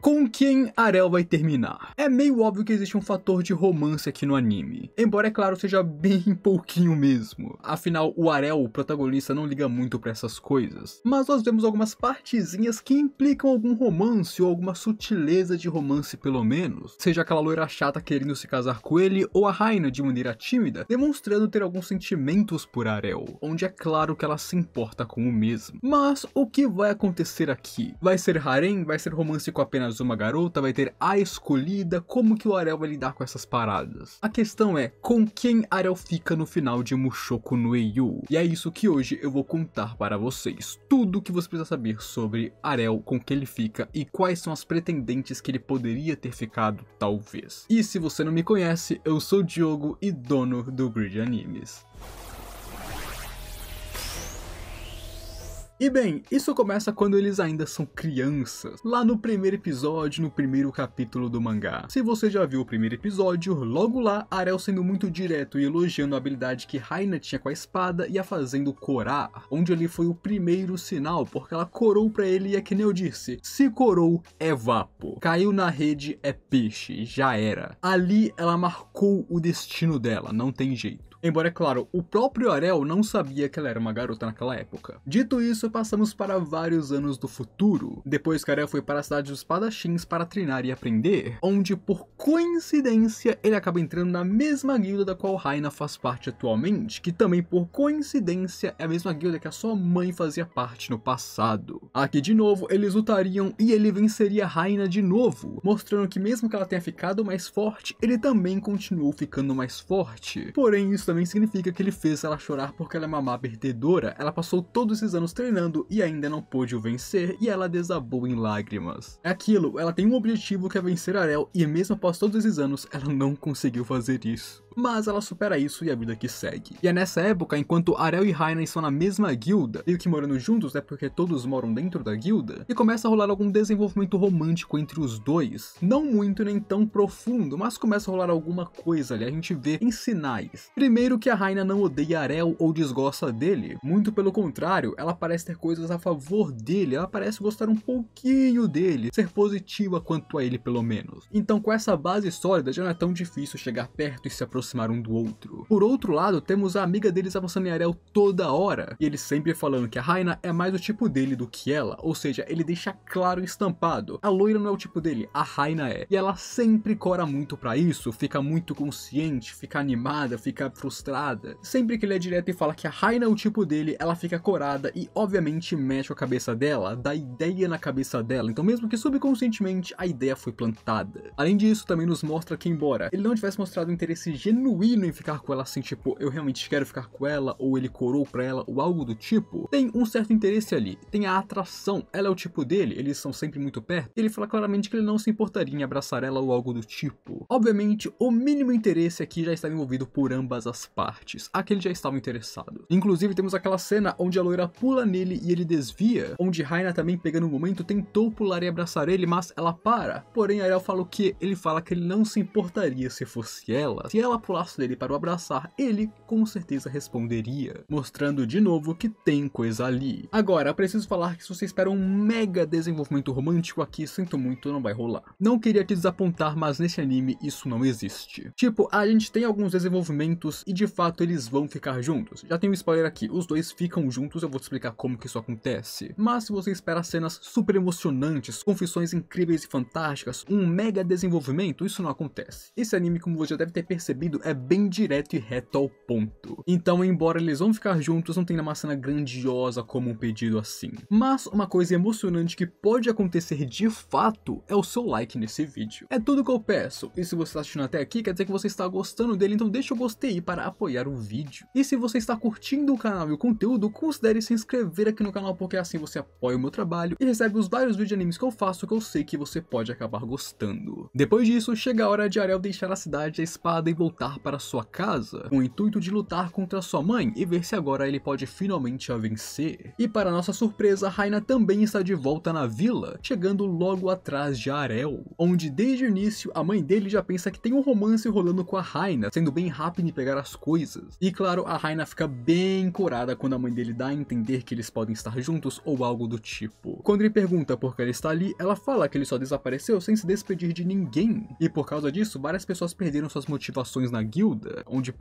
Com quem Arel vai terminar? É meio óbvio que existe um fator de romance aqui no anime, embora é claro seja bem pouquinho mesmo. Afinal, o Arel, o protagonista, não liga muito pra essas coisas. Mas nós vemos algumas partezinhas que implicam algum romance ou alguma sutileza de romance pelo menos. Seja aquela loira chata querendo se casar com ele ou a Raina de maneira tímida, demonstrando ter alguns sentimentos por Arel, onde é claro que ela se importa com o mesmo. Mas o que vai acontecer aqui? Vai ser harem? Vai ser romance com apenas uma garota? Vai ter a escolhida? Como que o Arel vai lidar com essas paradas? A questão é, com quem Arel fica no final de Mushoku no Eiyu? E é isso que hoje eu vou contar para vocês. Tudo que você precisa saber sobre Arel, com quem ele fica e quais são as pretendentes que ele poderia ter ficado, talvez. E se você não me conhece, eu sou o Diogo e dono do Grid Animes. E bem, isso começa quando eles ainda são crianças, lá no primeiro episódio, no primeiro capítulo do mangá. Se você já viu o primeiro episódio, logo lá, Arel sendo muito direto e elogiando a habilidade que Raina tinha com a espada e a fazendo corar, onde ali foi o primeiro sinal, porque ela corou pra ele e é que nem eu disse, se corou é vapo, caiu na rede é peixe, já era. Ali ela marcou o destino dela, não tem jeito. Embora, é claro, o próprio Arel não sabia que ela era uma garota naquela época. Dito isso, passamos para vários anos do futuro, depois que Arel foi para a cidade dos espadachins para treinar e aprender, onde, por coincidência, ele acaba entrando na mesma guilda da qual Raina faz parte atualmente, que também, por coincidência, é a mesma guilda que a sua mãe fazia parte no passado. Aqui, de novo, eles lutariam e ele venceria Raina de novo, mostrando que mesmo que ela tenha ficado mais forte, ele também continuou ficando mais forte. Porém, isso também significa que ele fez ela chorar porque ela é uma má perdedora, ela passou todos esses anos treinando e ainda não pôde o vencer e ela desabou em lágrimas. É aquilo, ela tem um objetivo que é vencer Arel e mesmo após todos esses anos, ela não conseguiu fazer isso. Mas ela supera isso e a vida que segue. E é nessa época, enquanto Arel e Raina estão na mesma guilda, meio que morando juntos, né, porque todos moram dentro da guilda, e começa a rolar algum desenvolvimento romântico entre os dois. Não muito nem tão profundo, mas começa a rolar alguma coisa ali, a gente vê em sinais. Primeiro que a Raina não odeia Arel ou desgosta dele, muito pelo contrário, ela parece ter coisas a favor dele, ela parece gostar um pouquinho dele, ser positiva quanto a ele pelo menos. Então com essa base sólida já não é tão difícil chegar perto e se aproximar um do outro. Por outro lado, temos a amiga deles avançando em Arel toda hora, e ele sempre falando que a Raina é mais o tipo dele do que ela, ou seja, ele deixa claro e estampado, a loira não é o tipo dele, a Raina é. E ela sempre cora muito pra isso, fica muito consciente, fica animada, fica frustrada. Sempre que ele é direto e fala que a Raina é o tipo dele, ela fica corada e obviamente mexe a cabeça dela, dá ideia na cabeça dela, então mesmo que subconscientemente a ideia foi plantada. Além disso, também nos mostra que embora ele não tivesse mostrado interesse genuíno em ficar com ela assim, tipo, eu realmente quero ficar com ela, ou ele corou pra ela, ou algo do tipo, tem um certo interesse ali, tem a atração, ela é o tipo dele, eles são sempre muito perto, e ele fala claramente que ele não se importaria em abraçar ela ou algo do tipo. Obviamente, o mínimo interesse aqui já está envolvido por ambas as partes, aqui ele já estava interessado. Inclusive, temos aquela cena onde a loira pula nele e ele desvia, onde Raina também pegando um momento tentou pular e abraçar ele, mas ela para. Porém, Arel fala o que? Ele fala que ele não se importaria se fosse ela. Se ela pulasse dele para o abraçar, ele com certeza responderia, mostrando de novo que tem coisa ali. Agora, preciso falar que se você espera um mega desenvolvimento romântico aqui, sinto muito, não vai rolar. Não queria te desapontar, mas nesse anime isso não existe. Tipo, a gente tem alguns desenvolvimentos e de fato eles vão ficar juntos. Já tem um spoiler aqui, os dois ficam juntos, eu vou te explicar como que isso acontece. Mas se você espera cenas super emocionantes, confissões incríveis e fantásticas, um mega desenvolvimento, isso não acontece. Esse anime, como você já deve ter percebido, é bem direto e reto ao ponto. Então, embora eles vão ficar juntos, não tem uma cena grandiosa como um pedido assim. Mas uma coisa emocionante que pode acontecer de fato é o seu like nesse vídeo. É tudo que eu peço. E se você está assistindo até aqui, quer dizer que você está gostando dele, então deixa o gostei para apoiar o vídeo. E se você está curtindo o canal e o conteúdo, considere se inscrever aqui no canal, porque assim você apoia o meu trabalho e recebe os vários vídeos de animes que eu faço, que eu sei que você pode acabar gostando. Depois disso, chega a hora de Arel deixar a cidade, a espada e voltar voltar para sua casa, com o intuito de lutar contra sua mãe e ver se agora ele pode finalmente a vencer. E para nossa surpresa, Raina também está de volta na vila, chegando logo atrás de Arel, onde desde o início a mãe dele já pensa que tem um romance rolando com a Raina, sendo bem rápido em pegar as coisas. E claro, a Raina fica bem corada quando a mãe dele dá a entender que eles podem estar juntos ou algo do tipo. Quando ele pergunta por que ela está ali, ela fala que ele só desapareceu sem se despedir de ninguém. E por causa disso, várias pessoas perderam suas motivações na guilda, onde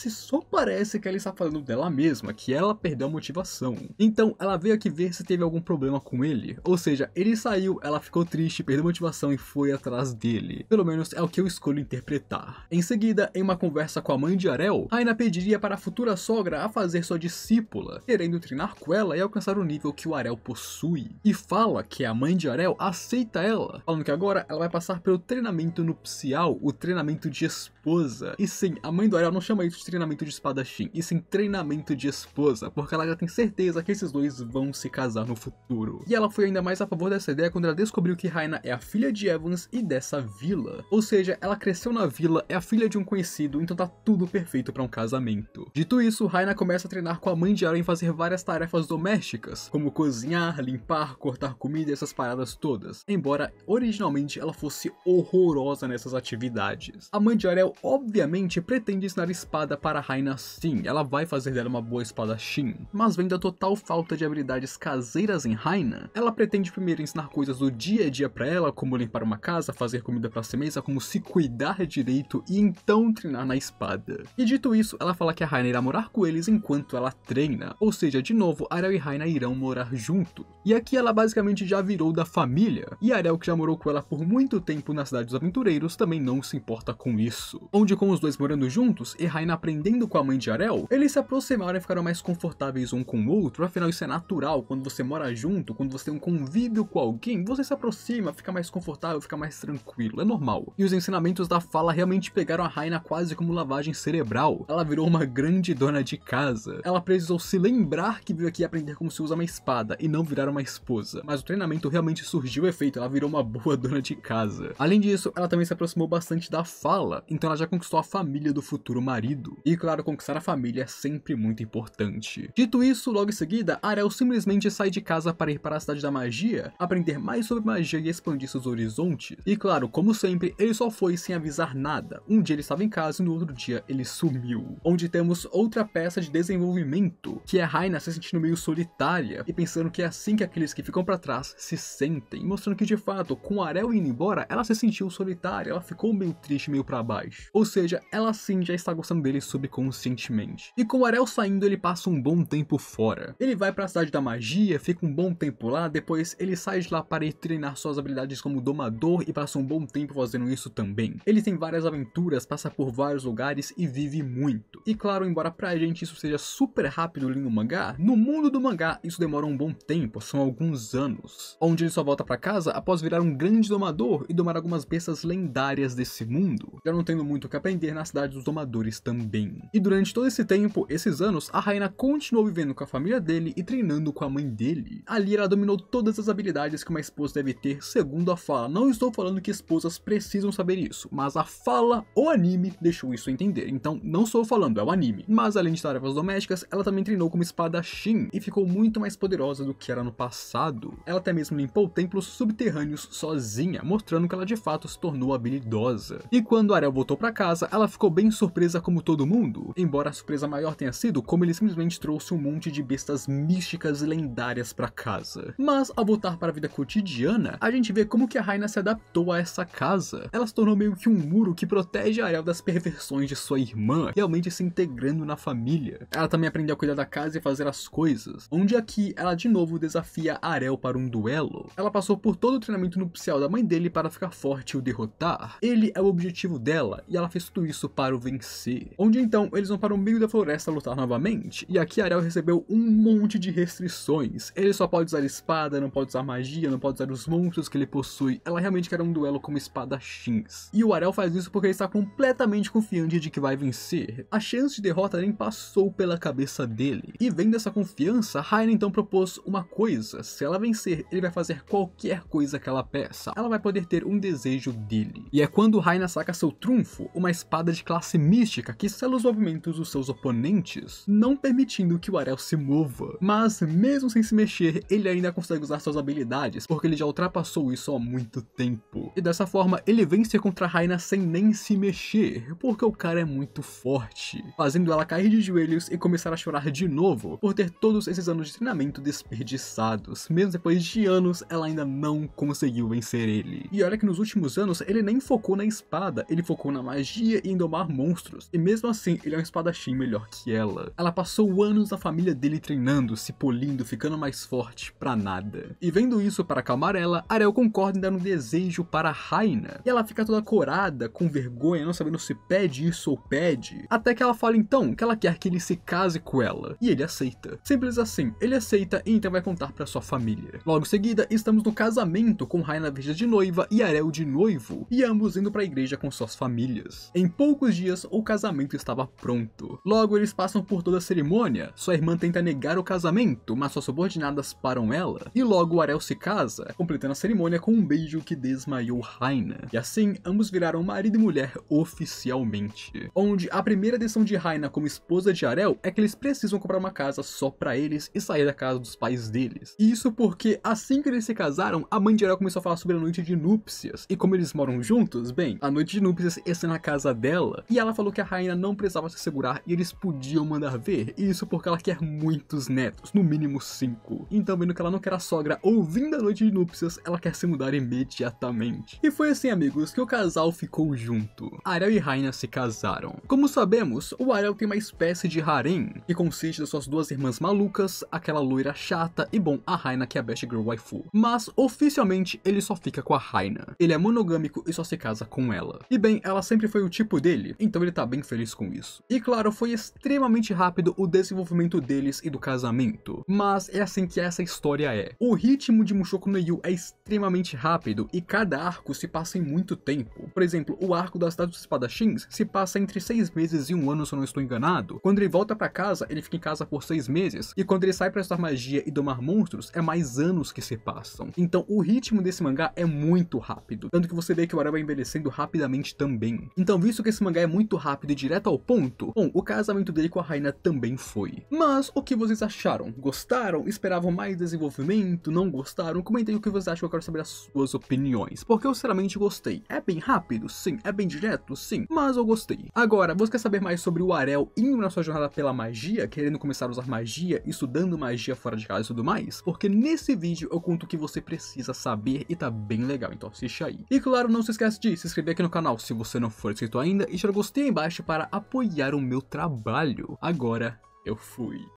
só parece que ela está falando dela mesma, que ela perdeu a motivação. Então ela veio aqui ver se teve algum problema com ele, ou seja, ele saiu, ela ficou triste, perdeu a motivação e foi atrás dele. Pelo menos é o que eu escolho interpretar. Em seguida, em uma conversa com a mãe de Arel, Raina pediria para a futura sogra a fazer sua discípula, querendo treinar com ela e alcançar o nível que o Arel possui. E fala que a mãe de Arel aceita ela, falando que agora ela vai passar pelo treinamento nupcial, o treinamento de esposa. E sim, a mãe do Arel não chama isso de treinamento de espadachim, e sim treinamento de esposa, porque ela já tem certeza que esses dois vão se casar no futuro. E ela foi ainda mais a favor dessa ideia quando ela descobriu que Raina é a filha de Evans e dessa vila. Ou seja, ela cresceu na vila, é a filha de um conhecido, então tá tudo perfeito para um casamento. Dito isso, Raina começa a treinar com a mãe de Arel em fazer várias tarefas domésticas, como cozinhar, limpar, cortar comida e essas paradas todas, embora originalmente ela fosse horrorosa nessas atividades. A mãe de Arel obviamente pretende ensinar espada para Raina sim, ela vai fazer dela uma boa espadachim, mas vendo a total falta de habilidades caseiras em Raina, ela pretende primeiro ensinar coisas do dia a dia para ela, como limpar uma casa, fazer comida para si mesma, como se cuidar direito e então treinar na espada. E dito isso, ela fala que a Raina irá morar com eles enquanto ela treina, ou seja, de novo, Arel e Raina irão morar juntos. E aqui ela basicamente já virou da família, e Arel, que já morou com ela por muito tempo na Cidade dos Aventureiros, também não se importa com isso. Onde com os dois morando juntos e Raina aprendendo com a mãe de Arel, eles se aproximaram e ficaram mais confortáveis um com o outro, afinal isso é natural, quando você mora junto, quando você tem um convívio com alguém, você se aproxima, fica mais confortável, fica mais tranquilo, é normal. E os ensinamentos da fala realmente pegaram a Raina quase como lavagem cerebral. Ela virou uma grande dona de casa. Ela precisou se lembrar que veio aqui aprender como se usa uma espada e não virar uma esposa. Mas o treinamento realmente surgiu efeito, ela virou uma boa dona de casa. Além disso, ela também se aproximou bastante da fala, então ela já conquistou a família do futuro marido. E claro, conquistar a família é sempre muito importante. Dito isso, logo em seguida, Arel simplesmente sai de casa para ir para a Cidade da Magia, aprender mais sobre magia e expandir seus horizontes. E claro, como sempre, ele só foi sem avisar nada. Um dia ele estava em casa e no outro dia ele sumiu. Onde temos outra peça de desenvolvimento, que é Raina se sentindo meio solitária e pensando que é assim que aqueles que ficam para trás se sentem, mostrando que de fato, com Arel indo embora, ela se sentiu solitária, ela ficou meio triste, meio para baixo. Ou seja, ela sim já está gostando dele subconscientemente. E com Arel saindo, ele passa um bom tempo fora. Ele vai para a Cidade da Magia, fica um bom tempo lá, depois ele sai de lá para ir treinar suas habilidades como domador e passa um bom tempo fazendo isso também. Ele tem várias aventuras, passa por vários lugares e vive muito. E claro, embora pra gente isso seja super rápido ali no mangá, no mundo do mangá isso demora um bom tempo, são alguns anos. Onde ele só volta pra casa após virar um grande domador e domar algumas bestas lendárias desse mundo, já não tendo muito o que aprender na cidade dos domadores também. E durante todo esse tempo, esses anos, a Raina continuou vivendo com a família dele e treinando com a mãe dele. Ali ela dominou todas as habilidades que uma esposa deve ter, segundo a fala. Não estou falando que esposas precisam saber isso, mas a fala, o anime, deixou isso a entender. Então, não estou falando, é o anime. Mas além de tarefas domésticas, ela também treinou como espadachim e ficou muito mais poderosa do que era no passado. Ela até mesmo limpou templos subterrâneos sozinha, mostrando que ela de fato se tornou habilidosa. E quando Arel voltou pra casa, ela ficou bem surpresa como todo mundo, embora a surpresa maior tenha sido como ele simplesmente trouxe um monte de bestas místicas e lendárias pra casa. Mas ao voltar para a vida cotidiana, a gente vê como que a Raina se adaptou a essa casa. Ela se tornou meio que um muro que protege Arel das perversões de sua irmã, realmente se integrando na família. Ela também aprendeu a cuidar da casa e fazer as coisas, onde aqui ela de novo desafia Arel para um duelo. Ela passou por todo o treinamento nupcial da mãe dele para ficar forte e o derrotar. Ele é o objetivo dela e ela fez tudo isso para o vencer. Onde então eles vão para o meio da floresta lutar novamente, e aqui Arel recebeu um monte de restrições. Ele só pode usar espada, não pode usar magia, não pode usar os monstros que ele possui. Ela realmente quer um duelo como espadachins. E o Arel faz isso porque ele está completamente confiante de que vai vencer. A chance de derrota nem passou pela cabeça dele. E vendo essa confiança, Raina então propôs uma coisa. Se ela vencer, ele vai fazer qualquer coisa que ela peça. Ela vai poder ter um desejo dele. E é quando Raina saca seu trunfo, uma espada de classe mística que sela os movimentos dos seus oponentes, não permitindo que o Arel se mova. Mas mesmo sem se mexer, ele ainda consegue usar suas habilidades, porque ele já ultrapassou isso há muito tempo. E dessa forma, ele vence contra a Raina sem nem se mexer, porque o cara é muito forte, fazendo ela cair de joelhos e começar a chorar de novo, por ter todos esses anos de treinamento desperdiçados. Mesmo depois de anos, ela ainda não conseguiu vencer ele. E olha que nos últimos anos, ele nem focou na espada, ele focou na magia e em domar monstros, e mesmo assim, ele é um espadachim melhor que ela. Ela passou anos na família dele treinando, se polindo, ficando mais forte pra nada. E vendo isso, para acalmar ela, Arel concorda em dar um desejo para Raina, e ela fica toda corada, com vergonha, não sabendo se pede isso ou pede, até que ela fala então que ela quer que ele se case com ela, e ele aceita. Simples assim, ele aceita e então vai contar para sua família. Logo em seguida, estamos no casamento com Raina vestida de noiva e Arel de noivo, e ambos indo para a igreja com suas famílias. Em poucos dias, o casamento estava pronto. Logo, eles passam por toda a cerimônia, sua irmã tenta negar o casamento, mas suas subordinadas param ela, e logo Arel se casa, completando a cerimônia com um beijo que desmaiou Raina. E assim, ambos viraram marido e mulher oficialmente. Onde a primeira decisão de Raina como esposa de Arel é que eles precisam comprar uma casa só pra eles e sair da casa dos pais deles. E isso porque assim que eles se casaram, a mãe de Arel começou a falar sobre a noite de núpcias. E como eles moram juntos, bem, a noite de núpcias ia ser na casa dela, e ela falou que a Raina não precisava se segurar e eles podiam mandar ver. E isso porque ela quer muitos netos, no mínimo 5. Então, vendo que ela não quer a sogra ouvindo a noite de núpcias, ela quer se mudar imediatamente. E foi assim, amigos, que o casal ficou junto. Arel e Raina se casaram. Como sabemos, o Arel tem uma espécie de harém, que consiste das suas duas irmãs malucas, aquela loira chata e, bom, a Raina, que é a best girl waifu. Mas, oficialmente, ele só fica com a Raina. Ele é monogâmico e só se casa com ela. E bem, ela sempre foi o tipo dele, então ele tá bem feliz com isso. E claro, foi extremamente rápido o desenvolvimento deles e do casamento. Mas é assim que essa história é. O ritmo de Mushoku no Yu é extremamente rápido e cada arco se passa em muito tempo. Por exemplo, o arco das cidades dos espadachins se passa entre 6 meses e 1 ano, se eu não estou enganado. Quando ele volta pra casa, ele fica em casa por 6 meses. E quando ele sai pra estudar magia e domar monstros, é mais anos que se passam. Então o ritmo desse mangá é muito rápido. Tanto que você vê que o Arel vai envelhecendo rapidamente também. Então, visto que esse mangá é muito rápido e direto ao ponto, bom, o casamento dele com a Raina também foi. Mas o que vocês acharam? Gostaram? Esperavam mais desenvolvimento? Não gostaram? Comentem o que vocês acham, que eu quero saber as suas opiniões. Porque eu sinceramente gostei. É bem rápido? Sim. É bem direto? Sim. Mas eu gostei. Agora, você quer saber mais sobre o Arel indo na sua jornada pela magia, querendo começar a usar magia, estudando magia fora de casa e tudo mais? Porque nesse vídeo eu conto o que você precisa saber e tá bem legal, então assiste aí. E claro, não se esquece de se inscrever aqui no canal se você não for inscrito ainda e deixar o gostei aí embaixo para apoiar o meu trabalho. Agora, eu fui.